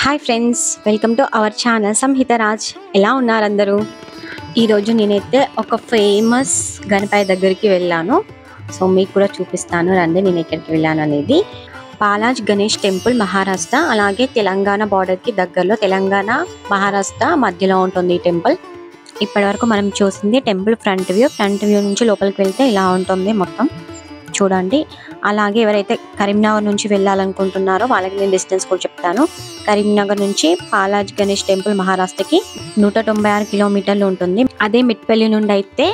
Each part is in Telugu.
Hi friends, welcome to our channel Samhita Raj. ఎలా ఉన్నారు అందరూ? ఈరోజు నేనైతే ఒక ఫేమస్ గణపతి దగ్గరికి వెళ్ళాను. సో మీకు కూడా చూపిస్తాను రండి నేను ఎక్కడికి వెళ్ళాను అనేది. పాలాజ్ గణేష్ టెంపుల్ మహారాష్ట్ర, అలాగే తెలంగాణ బార్డర్కి దగ్గరలో, తెలంగాణ మహారాష్ట్ర మధ్యలో ఉంటుంది ఈ టెంపుల్. ఇప్పటి వరకు మనం చూసింది టెంపుల్ ఫ్రంట్ వ్యూ నుంచి లోపలికి వెళ్తే ఇలా ఉంటుంది మొత్తం చూడండి. అలాగే ఎవరైతే కరీంనగర్ నుంచి వెళ్ళాలనుకుంటున్నారో వాళ్ళకి నేను డిస్టెన్స్ కూడా చెప్తాను. కరీంనగర్ నుంచి పాలాజ్ గణేష్ టెంపుల్ మహారాష్ట్రకి 196 కిలోమీటర్లు ఉంటుంది. అదే మిట్పల్లి నుండి అయితే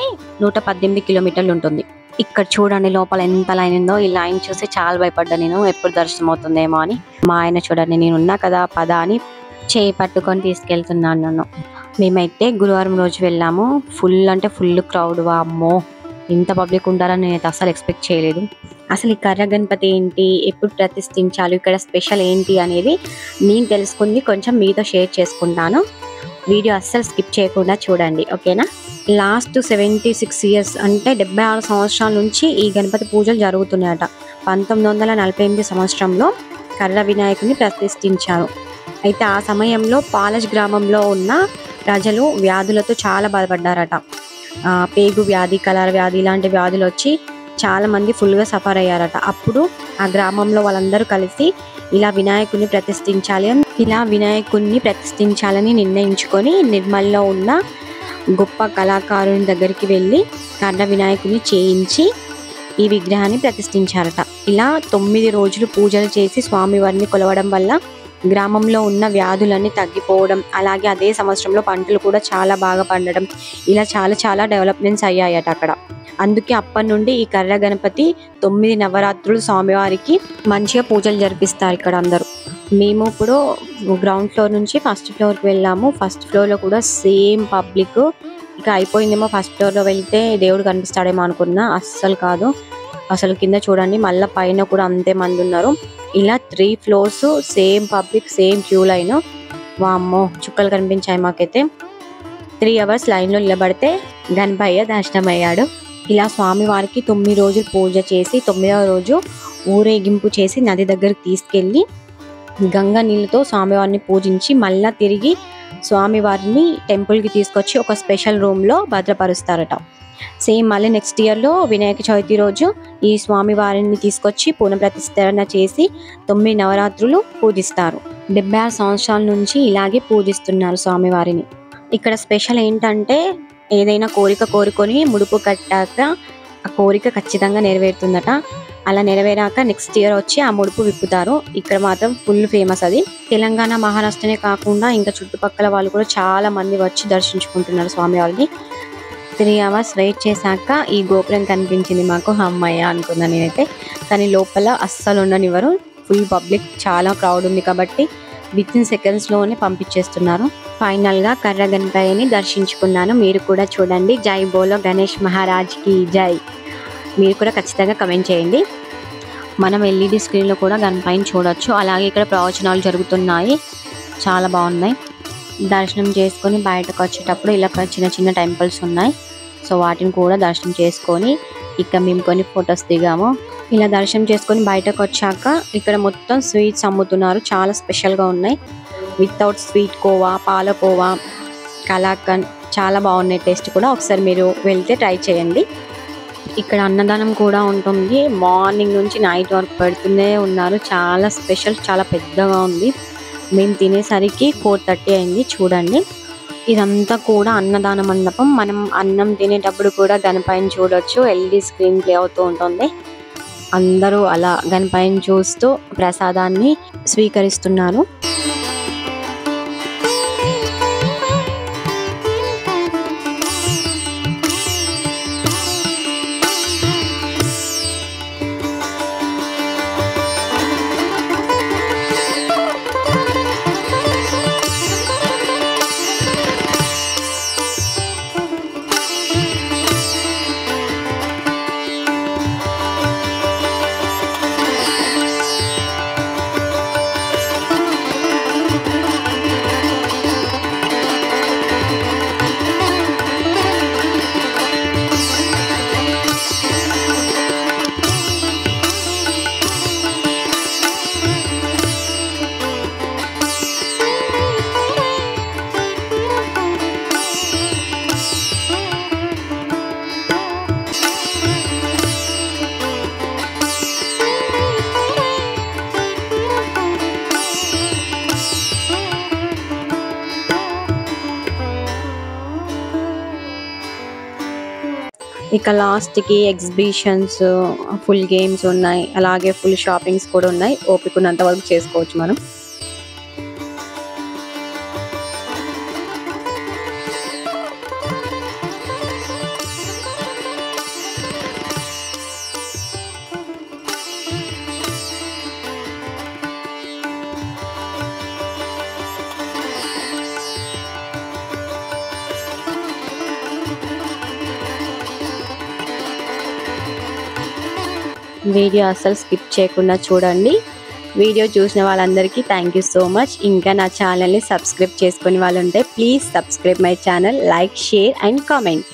118 కిలోమీటర్లు ఉంటుంది. ఇక్కడ చూడండి లోపల ఎంత లైన్ ఉందో. ఈ లైన్ చూసి చాలా భయపడ్డా నేను, ఎప్పుడు దర్శనం అవుతుందేమో అని. మా ఆయన చూడండి నేనున్నా కదా పద అని చేయి పట్టుకొని తీసుకెళ్తున్నాను నన్ను. మేమైతే గురువారం రోజు వెళ్ళాము. ఫుల్ అంటే ఫుల్ క్రౌడ్. వామ్మో, ఇంత పబ్లిక్ ఉంటారని నేనైతే అసలు ఎక్స్పెక్ట్ చేయలేదు. అసలు ఈ కర్ర గణపతి ఏంటి, ఎప్పుడు ప్రతిష్ఠించాలి, ఇక్కడ స్పెషల్ ఏంటి అనేది నేను తెలుసుకుంది కొంచెం మీతో షేర్ చేసుకుంటాను. వీడియో అస్సలు స్కిప్ చేయకుండా చూడండి, ఓకేనా? లాస్ట్ 76 ఇయర్స్ అంటే 76 సంవత్సరాల నుంచి ఈ గణపతి పూజలు జరుగుతున్నాయట. 1948 సంవత్సరంలో కర్ర వినాయకుని ప్రతిష్ఠించారు. అయితే ఆ సమయంలో పాలజ్ గ్రామంలో ఉన్న ప్రజలు వ్యాధులతో చాలా బాధపడ్డారట. పేగు వ్యాధి, కలర్ వ్యాధి ఇలాంటి వ్యాధులు వచ్చి చాలా మంది ఫుల్గా సఫర్ అయ్యారట. అప్పుడు ఆ గ్రామంలో వాళ్ళందరూ కలిసి ఇలా వినాయకుడిని ప్రతిష్ఠించాలని నిర్ణయించుకొని నిర్మల్లో ఉన్న గొప్ప కళాకారుని దగ్గరికి వెళ్ళి కర్ర వినాయకుడిని చేయించి ఈ విగ్రహాన్ని ప్రతిష్ఠించారట. ఇలా 9 రోజులు పూజలు చేసి స్వామివారిని కొలవడం వల్ల గ్రామంలో ఉన్న వ్యాధులన్నీ తగ్గిపోవడం, అలాగే అదే సంవత్సరంలో పంటలు కూడా చాలా బాగా పండడం, ఇలా చాలా డెవలప్మెంట్స్ అయ్యాయట అక్కడ. అందుకే అప్పటి నుండి ఈ కర్ర గణపతి 9 నవరాత్రులు స్వామివారికి మంచిగా పూజలు జరిపిస్తారు ఇక్కడ అందరూ. మేము ఇప్పుడు గ్రౌండ్ ఫ్లోర్ నుంచి ఫస్ట్ ఫ్లోర్కి వెళ్ళాము. ఫస్ట్ ఫ్లోర్లో కూడా సేమ్ పబ్లిక్. ఇక అయిపోయిందేమో ఫస్ట్ ఫ్లోర్లో వెళ్తే దేవుడు కనిపిస్తాడేమో అనుకున్నా, అస్సలు కాదు. అసలు కింద చూడండి, మళ్ళీ పైన కూడా అంతే మంది ఉన్నారు. ఇలా 3 floors same public, same queue line. వామ్మో, చుక్కలు కనిపించాయి మాకైతే. 3 అవర్స్ లైన్లో నిలబడితే గణపయ్య దర్శనం అయ్యాడు. ఇలా స్వామివారికి 9 రోజులు పూజ చేసి 9వ రోజు ఊరేగింపు చేసి నది దగ్గరికి తీసుకెళ్ళి గంగా నీళ్ళతో స్వామివారిని పూజించి మళ్ళా తిరిగి స్వామివారిని టెంపుల్కి తీసుకొచ్చి ఒక స్పెషల్ రూమ్లో భద్రపరుస్తారట. సేమ్ మళ్ళీ నెక్స్ట్ ఇయర్లో వినాయక చవితి రోజు ఈ స్వామివారిని తీసుకొచ్చి పునఃప్రతిష్ఠాపన చేసి 9 నవరాత్రులు పూజిస్తారు. 76 సంవత్సరాల నుంచి ఇలాగే పూజిస్తున్నారు స్వామివారిని. ఇక్కడ స్పెషల్ ఏంటంటే ఏదైనా కోరిక కోరుకొని ముడుపు కట్టాక ఆ కోరిక ఖచ్చితంగా నెరవేరుతుందట. అలా నెరవేరాక నెక్స్ట్ ఇయర్ వచ్చి ఆ ముడుపు విప్పుతారు. ఇక్కడ మాత్రం ఫుల్ ఫేమస్ అది. తెలంగాణ మహారాష్ట్రనే కాకుండా ఇంకా చుట్టుపక్కల వాళ్ళు కూడా చాలా మంది వచ్చి దర్శించుకుంటున్నారు స్వామివారిని. 3 అవర్స్ వెయిట్ చేశాక ఈ గోపురం కనిపించింది మాకు. అమ్మయ్య అనుకున్నాను నేనైతే. కానీ లోపల అస్సలు ఉండనివ్వరు. ఫుల్ పబ్లిక్, చాలా క్రౌడ్ ఉంది కాబట్టి వితిన్ సెకండ్స్లోనే పంపించేస్తున్నారు. ఫైనల్గా కర్ర గణపతిని దర్శించుకున్నాను. మీరు కూడా చూడండి. జై బోలో గణేష్ మహారాజ్కి జై. మీరు కూడా ఖచ్చితంగా కమెంట్ చేయండి. మనం LED స్క్రీన్లో కూడా గణపతిని చూడొచ్చు. అలాగే ఇక్కడ ప్రవచనాలు జరుగుతున్నాయి, చాలా బాగున్నాయి. దర్శనం చేసుకొని బయటకు వచ్చేటప్పుడు ఇలా చిన్న టెంపుల్స్ ఉన్నాయి. సో వాటిని కూడా దర్శనం చేసుకొని ఇక మేము కొన్ని ఫొటోస్ దిగాము. ఇలా దర్శనం చేసుకొని బయటకు వచ్చాక ఇక్కడ మొత్తం స్వీట్స్ అమ్ముతున్నారు. చాలా స్పెషల్గా ఉన్నాయి. వితౌట్ స్వీట్ కోవా, పాలకోవా, కలాకండ్ చాలా బాగున్నాయి. టేస్ట్ కూడా ఒకసారి మీరు వెళ్తే ట్రై చేయండి. ఇక్కడ అన్నదానం కూడా ఉంటుంది. మార్నింగ్ నుంచి నైట్ వరకు పెడుతూనే ఉన్నారు. చాలా స్పెషల్, చాలా పెద్దగా ఉంది. మేము తినేసరికి 4:30 అయింది. చూడండి, ఇదంతా కూడా అన్నదాన మండపం. మనం అన్నం తినేటప్పుడు కూడా గణపతిని చూడొచ్చు. LED స్క్రీన్ ప్లే అవుతూ ఉంటుంది. అందరూ అలా గణపతిని చూస్తూ ప్రసాదాన్ని స్వీకరిస్తున్నారు. ఇక లాస్ట్కి ఎగ్జిబిషన్స్, ఫుల్ గేమ్స్ ఉన్నాయి, అలాగే ఫుల్ షాపింగ్స్ కూడా ఉన్నాయి. ఓపిక ఉన్నంత వరకు చేసుకోవచ్చు మనం. వీడియో అస్సలు స్కిప్ చేయకుండా చూడండి. వీడియో చూసిన వాళ్ళందరికీ థ్యాంక్ యూ సో మచ్. ఇంకా నా ఛానల్ని సబ్స్క్రైబ్ చేసుకునే వాళ్ళు ఉంటే please subscribe my channel, like, share and comment.